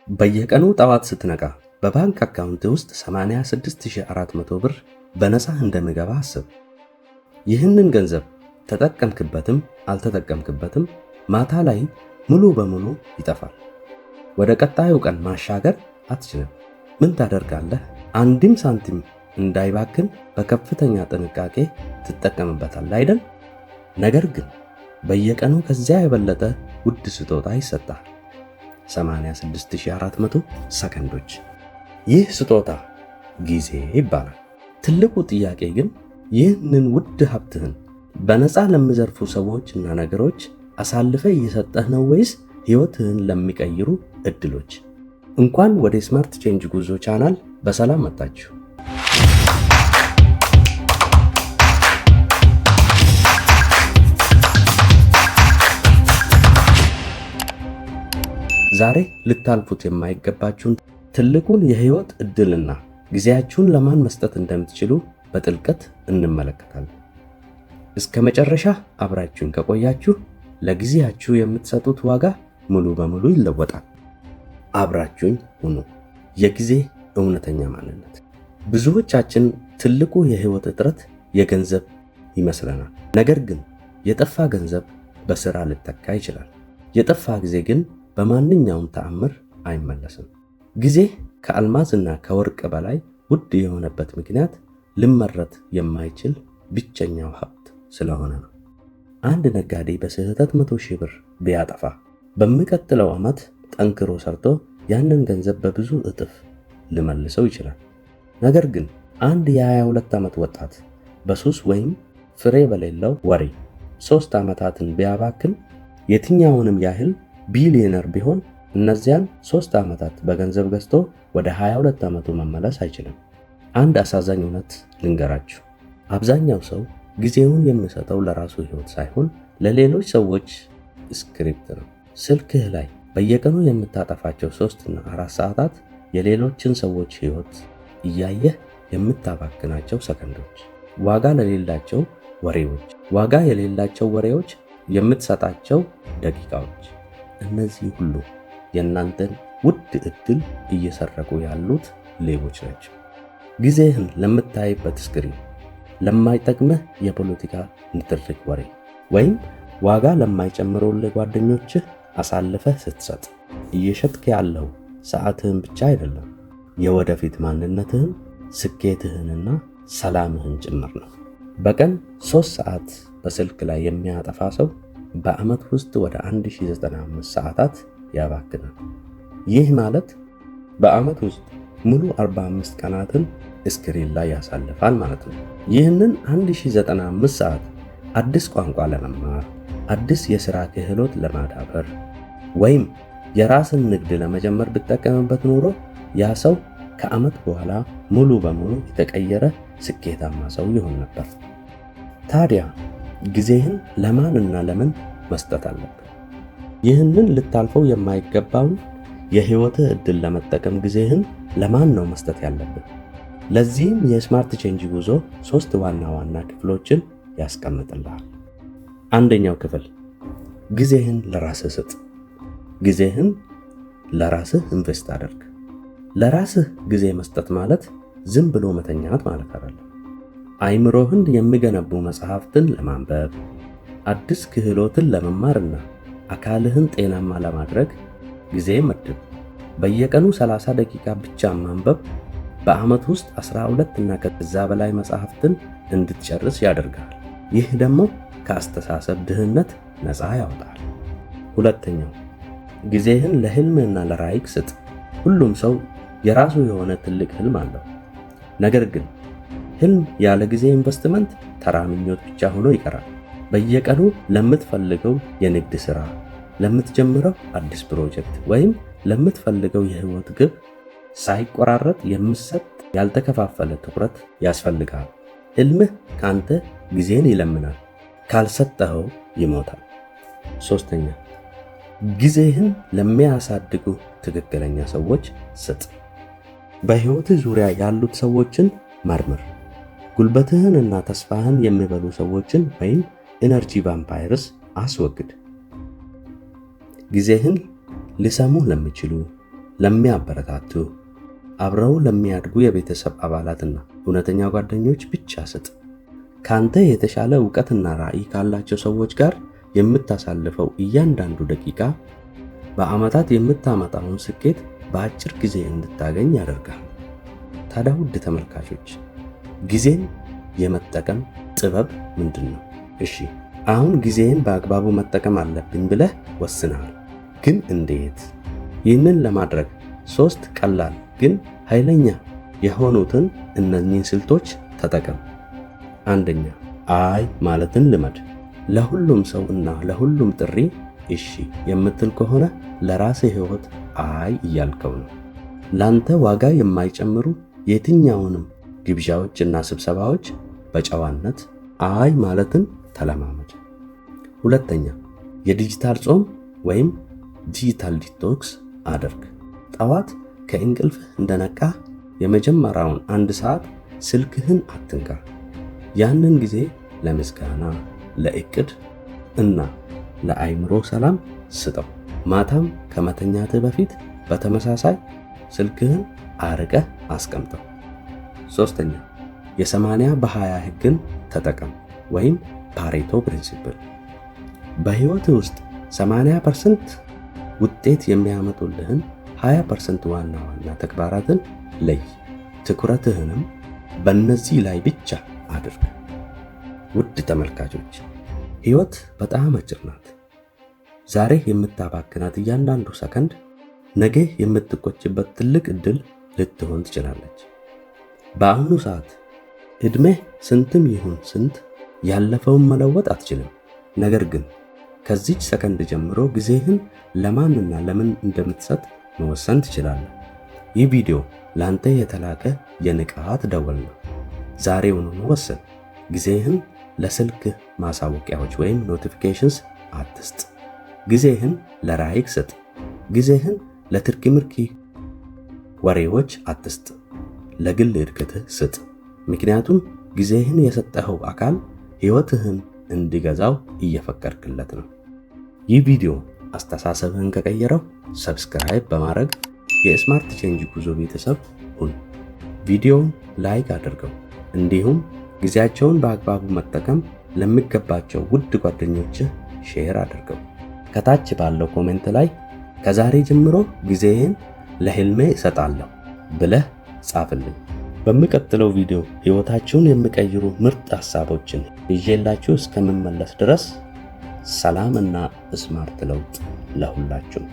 በየቀኑ ጠዋት ስትነቃ በባንክ አካውንት ውስጥ 86400 ብር በነፃ እንደሚገባ አስብ። ይህንን ገንዘብ ተጠቀምክበትም አልተጠቀምክበትም ማታ ላይ ሙሉ በሙሉ ይጠፋል። ወደ ቀጣዩ ቀን ማሻገር አትችልም። ምን ታደርጋለህ? አንድም ሳንቲም እንዳይባክን በከፍተኛ ጥንቃቄ ትጠቀምበታለህ አይደል? ነገር ግን በየቀኑ ከዚያ የበለጠ ውድ ስጦታ ይሰጣል። 86400 ሰከንዶች። ይህ ስጦታ ጊዜ ይባላል። ትልቁ ጥያቄ ግን ይህንን ውድ ሀብትህን በነፃ ለሚዘርፉ ሰዎችና ነገሮች አሳልፈ እየሰጠህ ነው ወይስ ሕይወትህን ለሚቀይሩ እድሎች? እንኳን ወደ ስማርት ቼንጅ ጉዞ ቻናል በሰላም መጣችሁ። ዛሬ ልታልፉት የማይገባችሁን ትልቁን የህይወት እድልና ጊዜያችሁን ለማን መስጠት እንደምትችሉ በጥልቀት እንመለከታለን። እስከ መጨረሻ አብራችሁን ከቆያችሁ ለጊዜያችሁ የምትሰጡት ዋጋ ሙሉ በሙሉ ይለወጣል። አብራችሁኝ ሁኑ። የጊዜ እውነተኛ ማንነት። ብዙዎቻችን ትልቁ የህይወት እጥረት የገንዘብ ይመስለናል። ነገር ግን የጠፋ ገንዘብ በስራ ሊተካ ይችላል። የጠፋ ጊዜ ግን በማንኛውም ተአምር አይመለስም። ጊዜ ከአልማዝና ከወርቅ በላይ ውድ የሆነበት ምክንያት ልመረት የማይችል ብቸኛው ሀብት ስለሆነ ነው። አንድ ነጋዴ በስህተት 100,000 ብር ቢያጠፋ በሚቀጥለው ዓመት ጠንክሮ ሰርቶ ያንን ገንዘብ በብዙ እጥፍ ሊመልሰው ይችላል። ነገር ግን አንድ የ22 ዓመት ወጣት በሱስ ወይም ፍሬ በሌለው ወሬ 3 ዓመታትን ቢያባክን የትኛውንም ያህል ቢሊዮነር ቢሆን እነዚያን 3 ዓመታት በገንዘብ ገዝቶ ወደ 22 ዓመቱ መመለስ አይችልም። አንድ አሳዛኝ እውነት ልንገራችሁ። አብዛኛው ሰው ጊዜውን የሚሰጠው ለራሱ ህይወት ሳይሆን ለሌሎች ሰዎች ስክሪፕት ነው። ስልክህ ላይ በየቀኑ የምታጠፋቸው 3 እና 4 ሰዓታት የሌሎችን ሰዎች ህይወት እያየህ የምታባክናቸው ሰከንዶች፣ ዋጋ የሌላቸው ወሬዎች የምትሰጣቸው ደቂቃዎች። እነዚህ ሁሉ የእናንተን ውድ ዕድል እየሰረቁ ያሉት ሌቦች ናቸው። ጊዜህን ለምታይበት ስክሪን፣ ለማይጠቅምህ የፖለቲካ ንትርክ ወሬ ወይም ዋጋ ለማይጨምሩልህ ጓደኞችህ አሳልፈህ ስትሰጥ እየሸጥክ ያለው ሰዓትህን ብቻ አይደለም፣ የወደፊት ማንነትህን፣ ስኬትህንና ሰላምህን ጭምር ነው። በቀን 3 ሰዓት በስልክ ላይ የሚያጠፋ ሰው በዓመት ውስጥ ወደ 1095 ሰዓታት ያባክናል። ይህ ማለት በዓመት ውስጥ ሙሉ 45 ቀናትን ስክሪን ላይ ያሳልፋል ማለት ነው። ይህንን 1095 ሰዓት አዲስ ቋንቋ ለመማር፣ አዲስ የሥራ ክህሎት ለማዳበር ወይም የራስን ንግድ ለመጀመር ብጠቀምበት ኖሮ ያ ሰው ከዓመት በኋላ ሙሉ በሙሉ የተቀየረ ስኬታማ ሰው ይሆን ነበር። ታዲያ ጊዜህን ለማንና ለምን መስጠት አለብን? ይህንን ልታልፈው የማይገባውን የህይወትህ ዕድል ለመጠቀም ጊዜህን ለማን ነው መስጠት ያለብን? ለዚህም የስማርት ቼንጅ ጉዞ 3 ዋና ዋና ክፍሎችን ያስቀምጥልሃል። አንደኛው ክፍል ጊዜህን ለራስህ ስጥ። ጊዜህን ለራስህ ኢንቨስት አድርግ። ለራስህ ጊዜ መስጠት ማለት ዝም ብሎ መተኛት ማለት አይደለም። አይምሮህን የሚገነቡ መጽሐፍትን ለማንበብ፣ አዲስ ክህሎትን ለመማርና አካልህን ጤናማ ለማድረግ ጊዜ መድብ። በየቀኑ 30 ደቂቃ ብቻ ማንበብ በዓመት ውስጥ 12 እና ከዛ በላይ መጽሐፍትን እንድትጨርስ ያደርጋል። ይህ ደግሞ ከአስተሳሰብ ድህነት ነፃ ያወጣል። ሁለተኛው ጊዜህን ለህልምና ለራዕይ ስጥ። ሁሉም ሰው የራሱ የሆነ ትልቅ ህልም አለው። ነገር ግን ህልም ያለ ጊዜ ኢንቨስትመንት ተራ ምኞት ብቻ ሆኖ ይቀራል። በየቀኑ ለምትፈልገው የንግድ ሥራ፣ ለምትጀምረው አዲስ ፕሮጀክት ወይም ለምትፈልገው የህይወት ግብ ሳይቆራረጥ የምትሰጥ ያልተከፋፈለ ትኩረት ያስፈልጋል። ህልምህ ካንተ ጊዜን ይለምናል፣ ካልሰጠኸው ይሞታል። ሶስተኛ ጊዜህን ለሚያሳድጉ ትክክለኛ ሰዎች ስጥ። በህይወትህ ዙሪያ ያሉት ሰዎችን መርምር። ጉልበትህን እና ተስፋህን የሚበሉ ሰዎችን ወይም ኢነርጂ ቫምፓየርስ አስወግድ። ጊዜህን ሊሰሙ ለሚችሉ፣ ለሚያበረታቱ፣ አብረው ለሚያድጉ የቤተሰብ አባላትና እውነተኛ ጓደኞች ብቻ ስጥ። ካንተ የተሻለ ዕውቀትና ራዕይ ካላቸው ሰዎች ጋር የምታሳልፈው እያንዳንዱ ደቂቃ በዓመታት የምታመጣውን ስኬት በአጭር ጊዜ እንድታገኝ ያደርጋል። ታዲያ ውድ ተመልካቾች፣ ጊዜን የመጠቀም ጥበብ ምንድን ነው? እሺ፣ አሁን ጊዜን በአግባቡ መጠቀም አለብኝ ብለህ ወስነሃል። ግን እንዴት? ይህንን ለማድረግ 3 ቀላል ግን ኃይለኛ የሆኑትን እነኚህን ስልቶች ተጠቀም። አንደኛ፣ አይ ማለትን ልመድ። ለሁሉም ሰው እና ለሁሉም ጥሪ እሺ የምትል ከሆነ ለራስህ ሕይወት አይ እያልከው ነው። ላንተ ዋጋ የማይጨምሩ የትኛውንም ግብዣዎችና ስብሰባዎች በጨዋነት አይ ማለትን ተለማመድ። ሁለተኛ፣ የዲጂታል ጾም ወይም ዲጂታል ዲቶክስ አድርግ። ጠዋት ከእንቅልፍህ እንደነቃ የመጀመሪያውን 1 ሰዓት ስልክህን አትንካ። ያንን ጊዜ ለምስጋና፣ ለእቅድ እና ለአይምሮ ሰላም ስጠው። ማታም ከመተኛትህ በፊት በተመሳሳይ ስልክህን አርቀህ አስቀምጠው። ሶስተኛ፣ የ80 በ20 ሕግን ተጠቀም ወይም ፓሬቶ ፕሪንሲፕል። በሕይወትህ ውስጥ 80% ውጤት የሚያመጡልህን 20% ዋና ዋና ተግባራትን ለይ። ትኩረትህንም በእነዚህ ላይ ብቻ አድርግ። ውድ ተመልካቾች፣ ሕይወት በጣም አጭር ናት። ዛሬ የምታባክናት እያንዳንዱ ሰከንድ ነገ የምትቆጭበት ትልቅ ዕድል ልትሆን ትችላለች። በአሁኑ ሰዓት ዕድሜህ ስንትም ይሁን ስንት ያለፈውን መለወጥ አትችልም። ነገር ግን ከዚች ሰከንድ ጀምሮ ጊዜህን ለማንና ለምን እንደምትሰጥ መወሰን ትችላለህ። ይህ ቪዲዮ ላንተ የተላከ የንቃት ደወል ነው። ዛሬውኑ ወስን። ጊዜህን ለስልክህ ማሳወቂያዎች ወይም ኖቲፊኬሽንስ አትስጥ። ጊዜህን ለራይክ ስጥ። ጊዜህን ለትርኪ ምርኪ ወሬዎች አትስጥ። ለግል እድገትህ ስጥ። ምክንያቱም ጊዜህን የሰጠኸው አካል ሕይወትህን እንዲገዛው እየፈቀድክለት ነው። ይህ ቪዲዮ አስተሳሰብህን ከቀየረው ሰብስክራይብ በማድረግ የስማርት ቼንጅ ጉዞ ቤተሰብ ሁን። ቪዲዮውን ላይክ አድርገው። እንዲሁም ጊዜያቸውን በአግባቡ መጠቀም ለሚገባቸው ውድ ጓደኞችህ ሼር አድርገው። ከታች ባለው ኮሜንት ላይ ከዛሬ ጀምሮ ጊዜህን ለህልሜ እሰጣለሁ ብለህ ጻፍልኝ። በሚቀጥለው ቪዲዮ ሕይወታችሁን የሚቀይሩ ምርጥ ሐሳቦችን ይዤላችሁ እስከምመለስ ድረስ ሰላም እና ስማርት ለውጥ ለሁላችሁም።